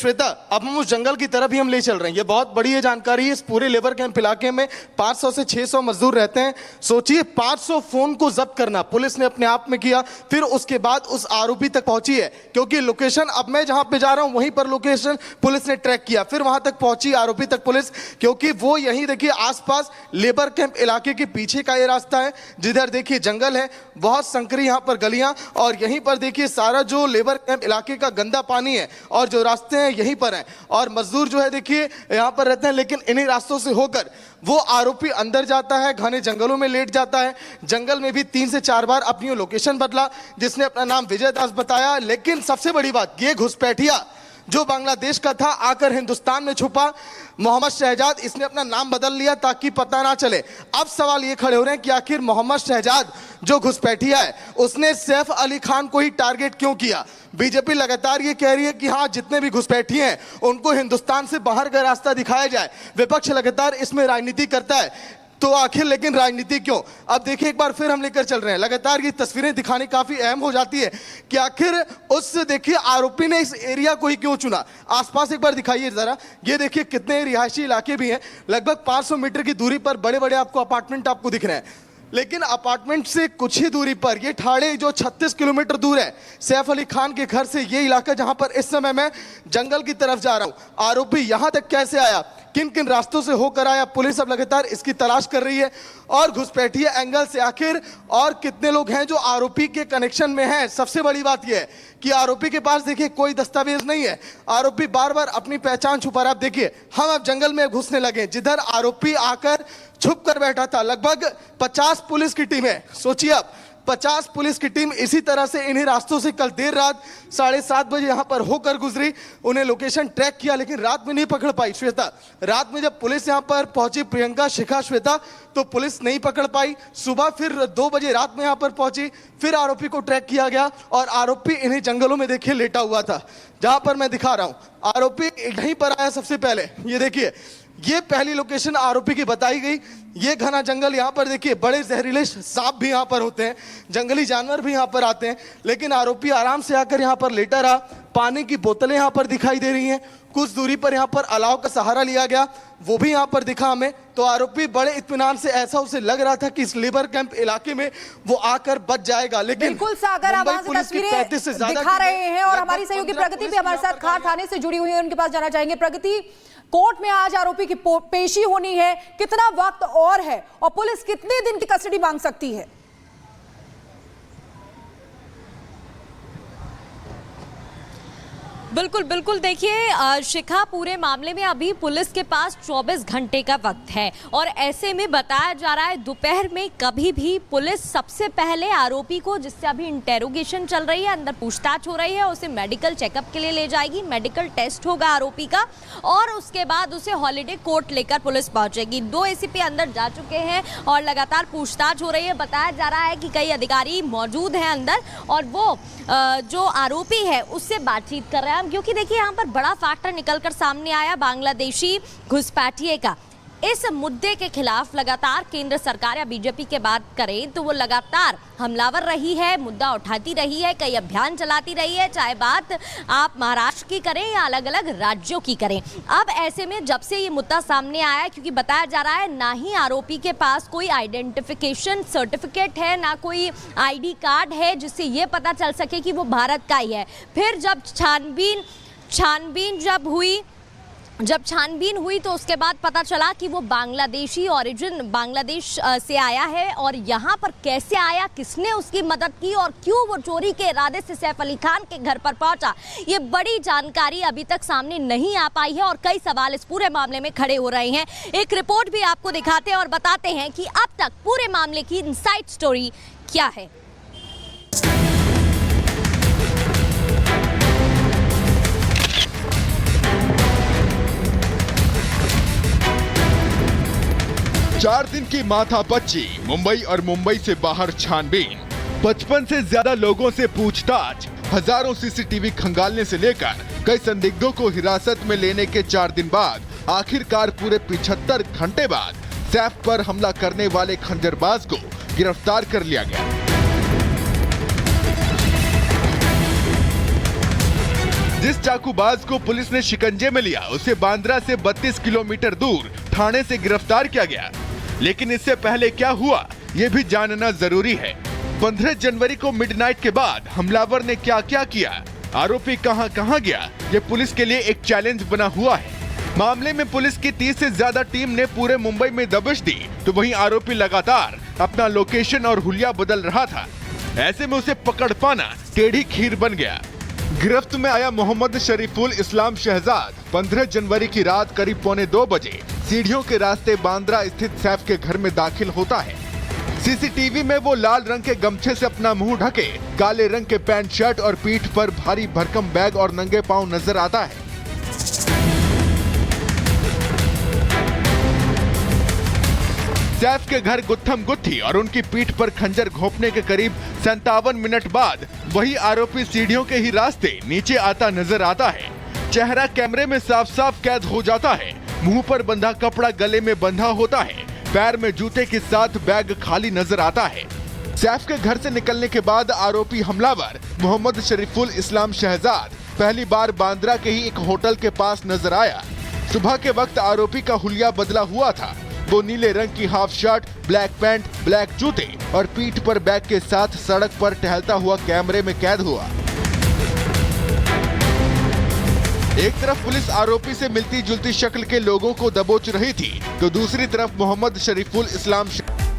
श्वेता, अब हम उस जंगल की तरफ ही हम ले चल रहे हैं। ये बहुत बड़ी है जानकारी है। इस पूरे लेबर कैंप इलाके में 500 से 600 मजदूर रहते हैं। सोचिए 500 फोन को जब्त करना पुलिस ने अपने आप में किया, फिर उसके बाद उस आरोपी तक पहुंची है, क्योंकि लोकेशन अब मैं जहां पे जा रहा हूं वहीं पर लोकेशन पुलिस ने ट्रैक किया, फिर वहां तक पहुंची आरोपी तक पुलिस, क्योंकि वो यहीं देखिए आसपास लेबर कैंप इलाके के पीछे का ये रास्ता है, जिधर देखिए जंगल है, बहुत संकरी यहाँ पर गलियां, और यहीं पर देखिए सारा जो लेबर कैंप इलाके का गंदा पानी है और जो रास्ते हैं यहीं पर हैं, और मजदूर जो है देखिए यहाँ पर रहते हैं। लेकिन इन्हीं रास्तों से होकर वो आरोपी अंदर जाता है, घने जंगलों में लेट जाता है। जंगल में भी 3 से 4 बार अपनी लोकेशन बदला, जिसने अपना नाम विजय दास बताया। लेकिन सबसे बड़ी बात, ये घुसपैठिया जो बांग्लादेश का था आकर हिंदुस्तान में छुपा, मोहम्मद शहजाद, इसने अपना नाम बदल लिया ताकि पता ना चले। अब सवाल ये खड़े हो रहे हैं कि आखिर मोहम्मद शहजाद जो घुसपैठिया है उसने सैफ अली खान को ही टारगेट क्यों किया? बीजेपी लगातार ये कह रही है कि हाँ, जितने भी घुसपैठिए हैं उनको हिंदुस्तान से बाहर का रास्ता दिखाया जाए। विपक्ष लगातार इसमें राजनीति करता है, तो आखिर लेकिन राजनीति क्यों? अब देखिए एक बार फिर हम लेकर चल रहे हैं। लगातार ये तस्वीरें दिखानी काफी अहम हो जाती है कि आखिर उस देखिए आरोपी ने इस एरिया को ही क्यों चुना। आसपास एक बार दिखाइए जरा, ये देखिए कितने रिहायशी इलाके भी हैं। लगभग 500 मीटर की दूरी पर बड़े बड़े आपको अपार्टमेंट आपको दिख रहे हैं, लेकिन अपार्टमेंट से कुछ ही दूरी पर ये ठाड़े जो 36 किलोमीटर दूर है सैफ अली खान के घर से, ये इलाका जहां पर इस समय मैं जंगल की तरफ जा रहा हूं। आरोपी यहां तक कैसे आया, किन किन रास्तों से होकर आया, पुलिस अब लगातार इसकी तलाश कर रही है। और घुसपैठिया एंगल से आखिर और कितने लोग हैं जो आरोपी के कनेक्शन में हैं। सबसे बड़ी बात यह है कि आरोपी के पास देखिए कोई दस्तावेज नहीं है। आरोपी बार बार अपनी पहचान छुपा रहा है। आप देखिए हम अब जंगल में घुसने लगे, जिधर आरोपी आकर छुप कर बैठा था। लगभग 50 पुलिस की टीम है। सोचिए अब 50 पुलिस की टीम इसी तरह से इन्हीं रास्तों से कल देर रात 7:30 बजे यहाँ पर होकर गुजरी। उन्हें लोकेशन ट्रैक किया, लेकिन रात में नहीं पकड़ पाई। श्वेता, रात में जब पुलिस यहाँ पर पहुंची, प्रियंका, शिखा, श्वेता, तो पुलिस नहीं पकड़ पाई। सुबह फिर 2 बजे रात में यहाँ पर पहुंची, फिर आरोपी को ट्रैक किया गया और आरोपी इन्हीं जंगलों में देखिए लेटा हुआ था, जहां पर मैं दिखा रहा हूं। आरोपी यहीं पर आया सबसे पहले। ये देखिए, ये पहली लोकेशन आरोपी की बताई गई। ये घना जंगल, यहाँ पर देखिए बड़े जहरीले सांप भी यहाँ पर होते हैं, जंगली जानवर भी यहाँ पर आते हैं, लेकिन आरोपी आराम से आकर यहाँ पर लेटा रहा। पानी की बोतलें यहाँ पर दिखाई दे रही हैं। कुछ दूरी पर यहाँ पर अलाव का सहारा लिया गया, वो भी यहाँ पर दिखा हमें। तो आरोपी बड़े इत्मीनान से, ऐसा उसे लग रहा था कि इस लेबर कैंप इलाके में वो आकर बच जाएगा। लेकिन बिल्कुल सागर, आप तस्वीरें दिखा रहे हैं और हमारी सहयोगी प्रगति भी हमारे साथ खार थाने से जुड़ी हुई है, उनके पास जाना चाहेंगे। प्रगति, कोर्ट में आज आरोपी की पेशी होनी है, कितना वक्त और है और पुलिस कितने दिन की कस्टडी मांग सकती है? बिल्कुल बिल्कुल, देखिए शिखा, पूरे मामले में अभी पुलिस के पास 24 घंटे का वक्त है और ऐसे में बताया जा रहा है दोपहर में कभी भी पुलिस सबसे पहले आरोपी को, जिससे अभी इंटेरोगेशन चल रही है, अंदर पूछताछ हो रही है, उसे मेडिकल चेकअप के लिए ले जाएगी। मेडिकल टेस्ट होगा आरोपी का और उसके बाद उसे हॉलीडे कोर्ट लेकर पुलिस पहुंचेगी। 2 एसीपी अंदर जा चुके हैं और लगातार पूछताछ हो रही है। बताया जा रहा है कि कई अधिकारी मौजूद हैं अंदर और वो जो आरोपी है उससे बातचीत कर रहे हैं, क्योंकि देखिए यहाँ पर बड़ा फैक्टर निकलकर सामने आया बांग्लादेशी घुसपैठिए का। इस मुद्दे के खिलाफ लगातार केंद्र सरकार या बीजेपी के बात करें तो वो लगातार हमलावर रही है, मुद्दा उठाती रही है, कई अभियान चलाती रही है, चाहे बात आप महाराष्ट्र की करें या अलग अलग राज्यों की करें। अब ऐसे में जब से ये मुद्दा सामने आया है, क्योंकि बताया जा रहा है ना ही आरोपी के पास कोई आइडेंटिफिकेशन सर्टिफिकेट है, ना कोई ID कार्ड है जिससे ये पता चल सके कि वो भारत का ही है। फिर जब छानबीन हुई तो उसके बाद पता चला कि वो बांग्लादेशी ओरिजिन, बांग्लादेश से आया है और यहाँ पर कैसे आया, किसने उसकी मदद की और क्यों वो चोरी के इरादे से सैफ अली खान के घर पर पहुंचा, ये बड़ी जानकारी अभी तक सामने नहीं आ पाई है और कई सवाल इस पूरे मामले में खड़े हो रहे हैं। एक रिपोर्ट भी आपको दिखाते हैं और बताते हैं कि अब तक पूरे मामले की इनसाइड स्टोरी क्या है। 4 दिन की माथापच्ची, मुंबई और मुंबई से बाहर छानबीन, 55 से ज्यादा लोगों से पूछताछ, हजारों सीसीटीवी खंगालने से लेकर कई संदिग्धों को हिरासत में लेने के 4 दिन बाद आखिरकार पूरे 75 घंटे बाद सैफ पर हमला करने वाले खंजरबाज को गिरफ्तार कर लिया गया। जिस चाकूबाज को पुलिस ने शिकंजे में लिया उसे बांद्रा से 32 किलोमीटर दूर थाने से गिरफ्तार किया गया। लेकिन इससे पहले क्या हुआ ये भी जानना जरूरी है। 15 जनवरी को मिडनाइट के बाद हमलावर ने क्या क्या किया, आरोपी कहां गया, ये पुलिस के लिए एक चैलेंज बना हुआ है। मामले में पुलिस की 30 से ज्यादा टीम ने पूरे मुंबई में दबिश दी, तो वहीं आरोपी लगातार अपना लोकेशन और हुलिया बदल रहा था। ऐसे में उसे पकड़ पाना टेढ़ी खीर बन गया। गिरफ्त में आया मोहम्मद शरीफुल इस्लाम शहजाद 15 जनवरी की रात करीब 1:45 बजे सीढ़ियों के रास्ते बांद्रा स्थित सैफ के घर में दाखिल होता है। सीसीटीवी में वो लाल रंग के गमछे से अपना मुंह ढके, काले रंग के पैंट शर्ट और पीठ पर भारी भरकम बैग और नंगे पांव नजर आता है। सैफ के घर गुत्थम गुत्थी और उनकी पीठ पर खंजर घोंपने के करीब 57 मिनट बाद वही आरोपी सीढ़ियों के ही रास्ते नीचे आता नजर आता है। चेहरा कैमरे में साफ साफ कैद हो जाता है। मुंह पर बंधा कपड़ा गले में बंधा होता है। पैर में जूते के साथ बैग खाली नजर आता है। सैफ के घर से निकलने के बाद आरोपी हमलावर मोहम्मद शरीफुल इस्लाम शहजाद पहली बार बांद्रा के ही एक होटल के पास नजर आया। सुबह के वक्त आरोपी का हुलिया बदला हुआ था। वो नीले रंग की half shirt, black pant, black जूते और पीठ पर बैग के साथ सड़क पर टहलता हुआ कैमरे में कैद हुआ। एक तरफ पुलिस आरोपी से मिलती जुलती शक्ल के लोगों को दबोच रही थी, तो दूसरी तरफ मोहम्मद शरीफुल इस्लाम।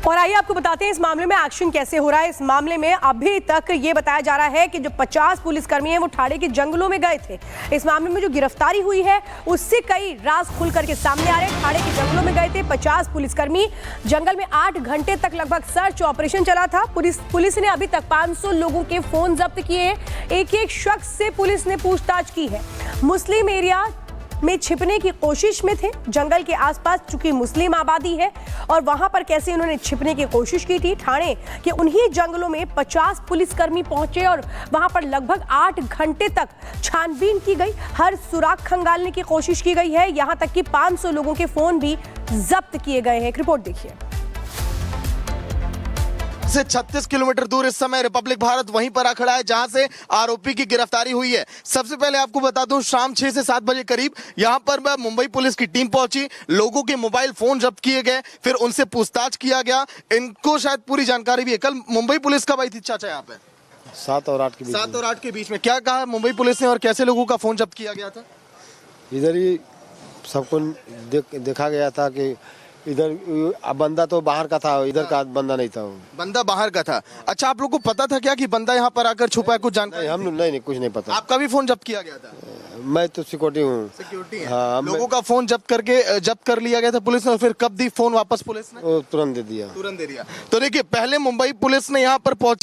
और आइए आपको बताते हैं इस मामले में एक्शन कैसे हो रहा है। इस मामले में अभी तक ये बताया जा रहा है कि जो 50 पुलिसकर्मी हैं वो ठाणे के जंगलों में गए थे। इस मामले में जो गिरफ्तारी हुई है उससे कई राज खुल करके सामने आ रहे हैं। ठाणे के जंगलों में गए थे 50 पुलिसकर्मी। जंगल में 8 घंटे तक लगभग सर्च ऑपरेशन चला था। पुलिस ने अभी तक 500 लोगों के फोन जब्त किए हैं। एक शख्स से पुलिस ने पूछताछ की है। मुस्लिम एरिया में छिपने की कोशिश में थे। जंगल के आसपास चूंकि मुस्लिम आबादी है और वहां पर कैसे उन्होंने छिपने की कोशिश की थी। ठाणे के उन्हीं जंगलों में 50 पुलिसकर्मी पहुंचे और वहां पर लगभग 8 घंटे तक छानबीन की गई। हर सुराग खंगालने की कोशिश की गई है। यहां तक कि 500 लोगों के फोन भी जब्त किए गए हैं। एक रिपोर्ट देखिए। से 36 किलोमीटर दूर इस समय रिपब्लिक भारत वहीं पर खड़ा है जहां से आरोपी की गिरफ्तारी हुई है। सबसे पहले आपको बता दूं, शाम 6 से 7 बजे करीब यहां पर मुंबई पुलिस की टीम पहुंची। लोगों के मोबाइल फोन जब्त किए गए, फिर उनसे पूछताछ किया गया। इनको शायद पूरी जानकारी भी है। कल मुंबई पुलिस कब आई थी चाचा यहाँ पे? 7 और 8 के बीच। 7 और 8 के बीच में क्या कहा मुंबई पुलिस ने और कैसे लोगों का फोन जब्त किया गया था? इधर ही सबको देखा गया था कि इधर बंदा तो बाहर का था, इधर का बंदा नहीं था। बंदा बाहर का था। अच्छा, आप लोग को पता था क्या कि बंदा यहाँ पर आकर छुपा है? कुछ जानकारी? हम नहीं कुछ नहीं पता। आपका भी फोन जब्त किया गया था? मैं तो सिक्योरिटी हूँ। सिक्योरिटी है। हाँ, लोगों का फोन जब्त कर लिया गया था पुलिस ने। और फिर कब दी फोन वापस पुलिस ने? तुरंत दे दिया। तुरंत दे दिया। तो देखिए, पहले मुंबई पुलिस ने यहाँ पर पहुंची